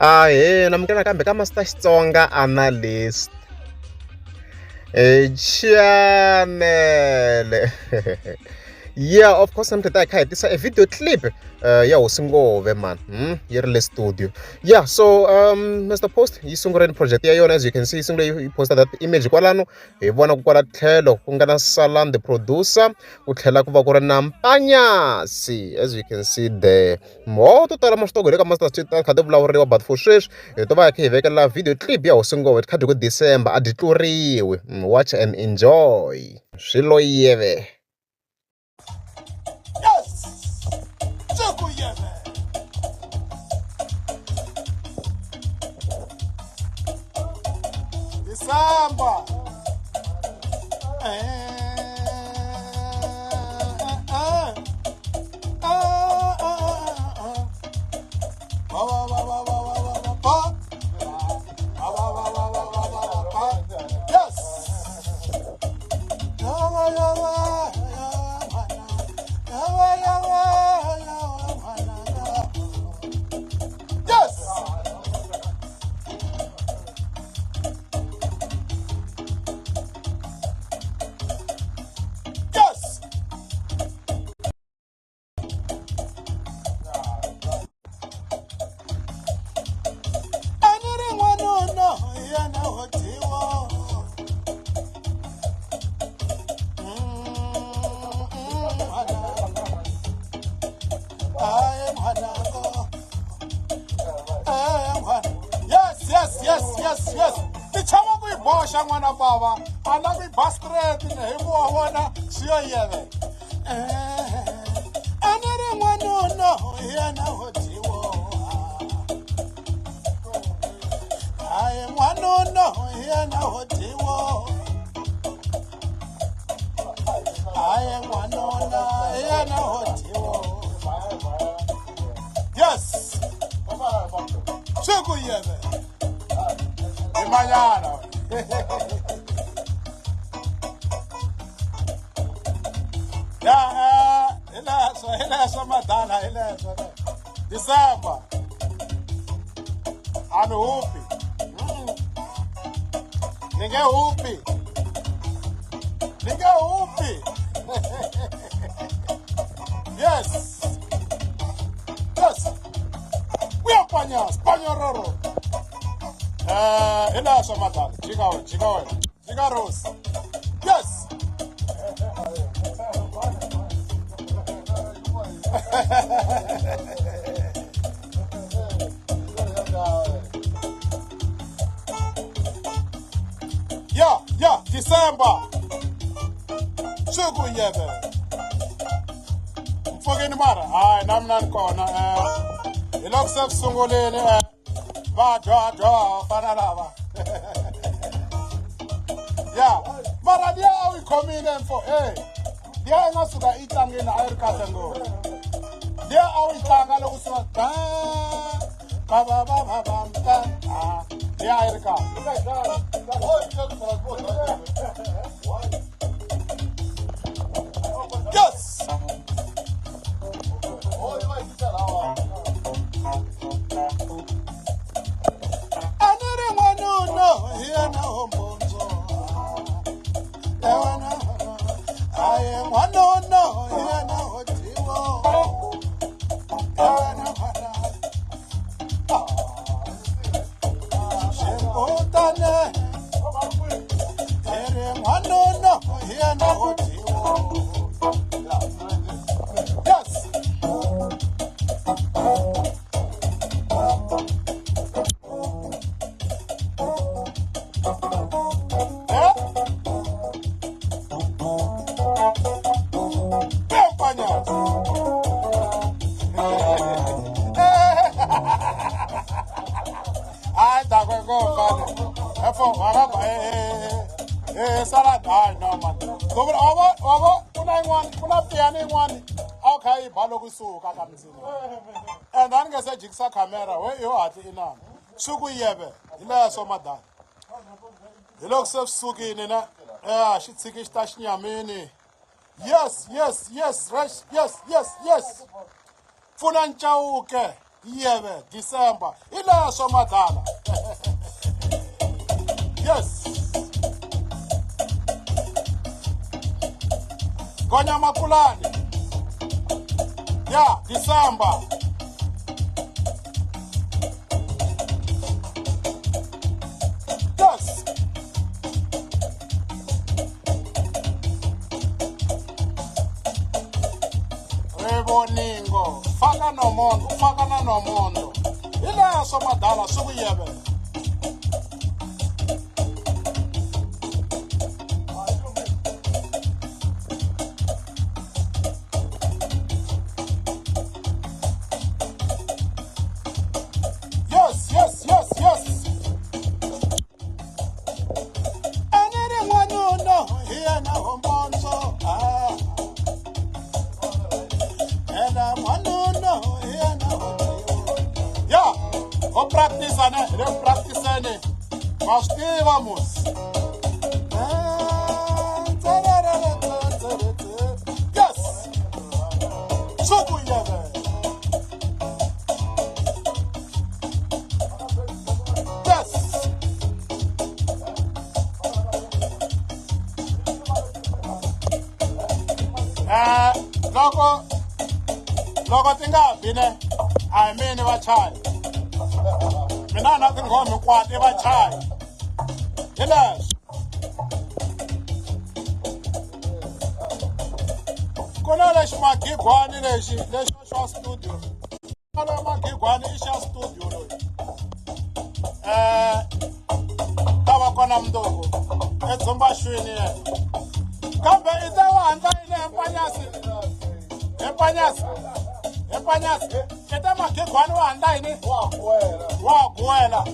namukela kambe ka Master Xitsonga Analyst channel. Yeah, of course, I'm today. This is a video clip. Yeah, single man. Here in studio. Yeah, so Mr. Post, you single project. Yeah, as you can see, you posted that image. Kwalano, wanna kwala tlhelo kungana Salam the producer. Utlhela kuva ku ri na Mpanyasi, as you can see there. Mo to tala mashtogo le ka Master Chita khade vulavuriwa but for swish to va khe vekela video clip ya single with khade ku December a ditluriwe. Watch and enjoy. Swilo yeve. Samba. Yes. The chama we bosh and one above. I like we basket in the hebo one. Sure, yeah. Another one, no, here now what you want. I am one, no, here now what you want. I am one, no, here now what you want. Yes. So good, yeah. Mañana. Ya, eso matana, eso. December. Ano upi. Ninguém upi. Yes. We are Spaniaroro. Ela somata, chica Rose. Yes. Yeah, December. Sugu yebe. Mfogeni mara. Namnan kona. Ilokse sungulene. Va draw, Panalava. Yeah, but they are coming in for they are not so that eating in the air catango. They are always talking about yes. And then get a jigsaw camera where you are in on. Sugu yebe, ila somada. The looks of Sugi in a shit sikish tashnia mini. Yes, yes. Funanchauke. yebe December ila somadala yes Gonya Makulani yeah December yes Reboningo faka na nomondo ila somadala sukuyebe yes anere ngwanuno here na hombonzo ela ngwanuno here na yeah go practice ane vamos yes sukuyebe loko ti nga bine a hi mini vachayi mina na tinghoma hinkwato i vachayi hi leswi ku na lexi magigwani lexi xa studio na magigwani i xa studio loyi ta va kona mundzuku edzumbashwini yena kambe i te wa handla yile Empanyasi, kita magigwani wa handla yini wa guwela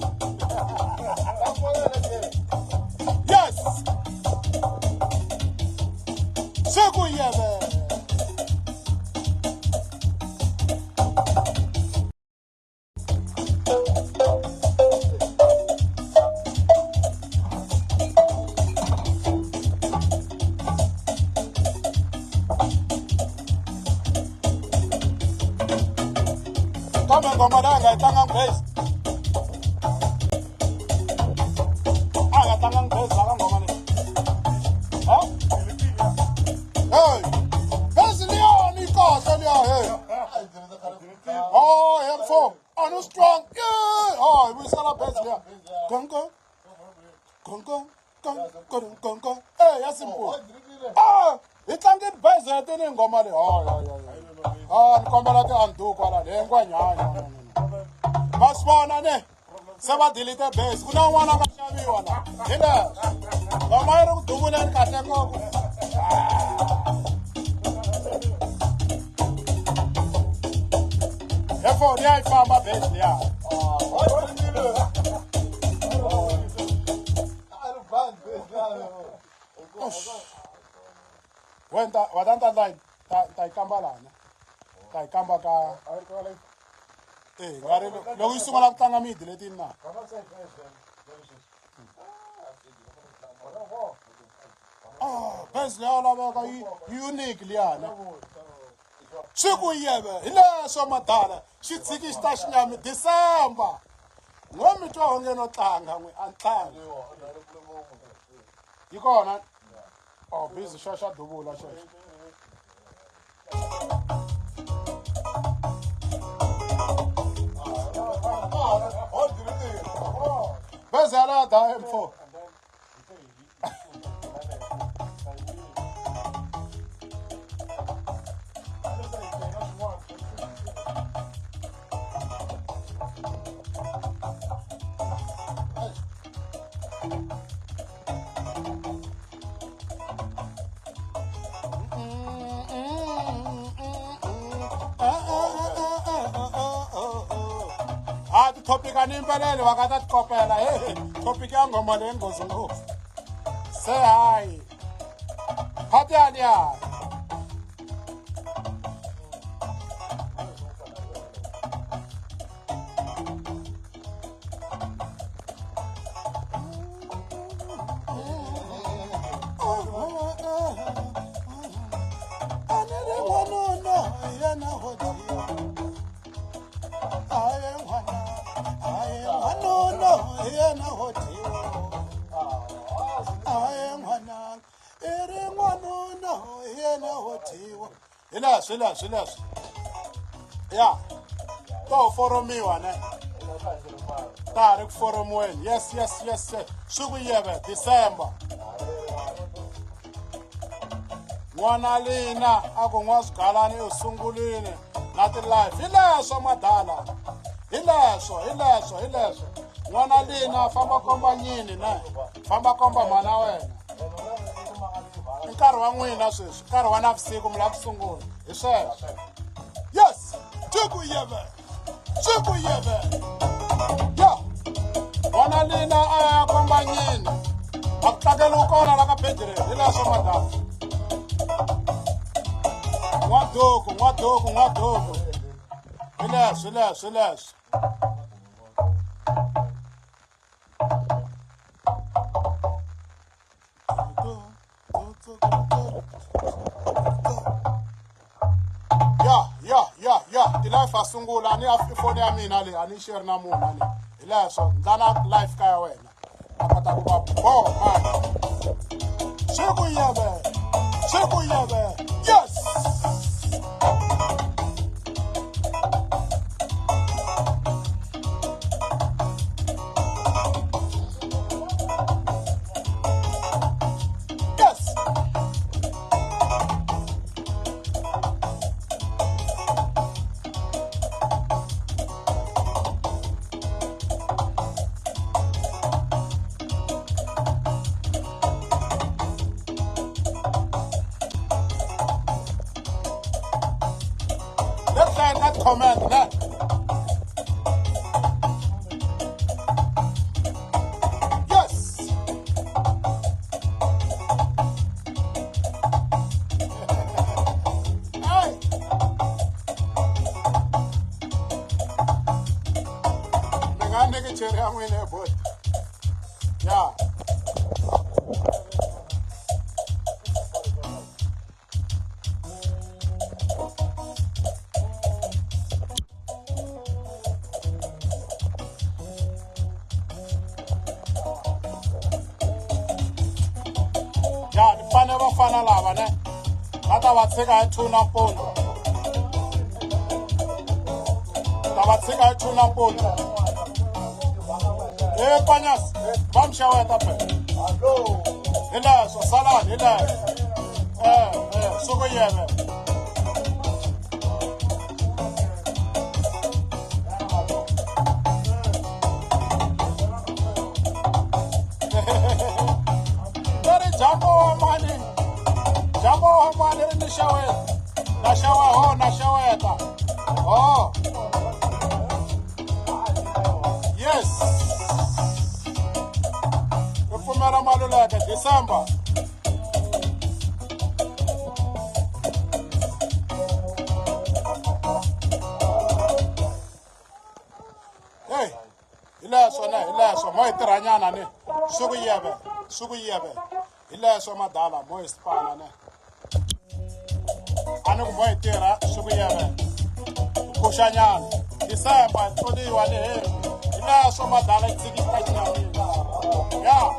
yes sukuyebe Kama ngoma danga itanga ngibase. Anga tanga ngibase aka ngoma ni. Ha? Hey. Base liya ni kahle liya hey. Oh, M4. Anu strong. Yeah. Oh, we sala base liya. Kongo. Hey, yasimpo. Ah, itanga base atene ngoma le. Oh, yeah. Nikombela ti andu kwala le ngwanyanya basibona ne se va delete base ku na n'wana nga xaviwa la hi leswi lama yi ri ku duvuleni kahle ngopfu efoni ya yi famba base liya wena wadantandla ta yi kamba lana ta yi kamba ka ngari loko yi sungula ku tlanga midi letini na base leya laveka yi unique liyana swi ku yeve hi leswo madala xi tshiki xi ta xinyami December no mi twa onge no tlanga n'we a ntlangi yi kona busy xa duvula xexo base ala da M4 topic animpelele wakata tikopela topic ya ngoma leyi nghozi ngopfu se hayi phati aliya yena hotiwo aye ngwana ere ngwanona yena hotiwo ilas ya to foromiwa ne tarik foromwen yes suku yebe December ngwana lina ako ngwasigalani usungulini nathi life ileso madala ileso ngwana lina famba komba nyini ne famba komba mana wena nkarhi wa n'wina sweswi nkarhi wa navusiku mi lava ku sungula hi sweswo yes suku yebe ya ngwana lina a ya komba nyini a ku tlakeli kona la ka pejireni hileswo madala n'waduku hileswo ya ti-life a sungula a ni ya foni ya mina leyi a ni xeri na munhu a leyi hileswo ndlana life ka ya wena a kota ku va boh mani siku yebe yes that comment ne yes hey ngane ke chere ya n'wina bot ya fane vafana lava ne va ta va tshika hi 2 nampundzu panyasi va mi xeweta pe hileswo salani hileswo suku yebe jambo wa mani ri ni xeweta na xeweta yes ri pfumela Maluleke December hey hileswo mo hi tirhanyana ni suku yebe hileswo madala mo hi sipana ne a ni ku mo hi tirha suku yebe kuxanyana December tlodiwa ni hileswo madala yi tsikisa nyamini ya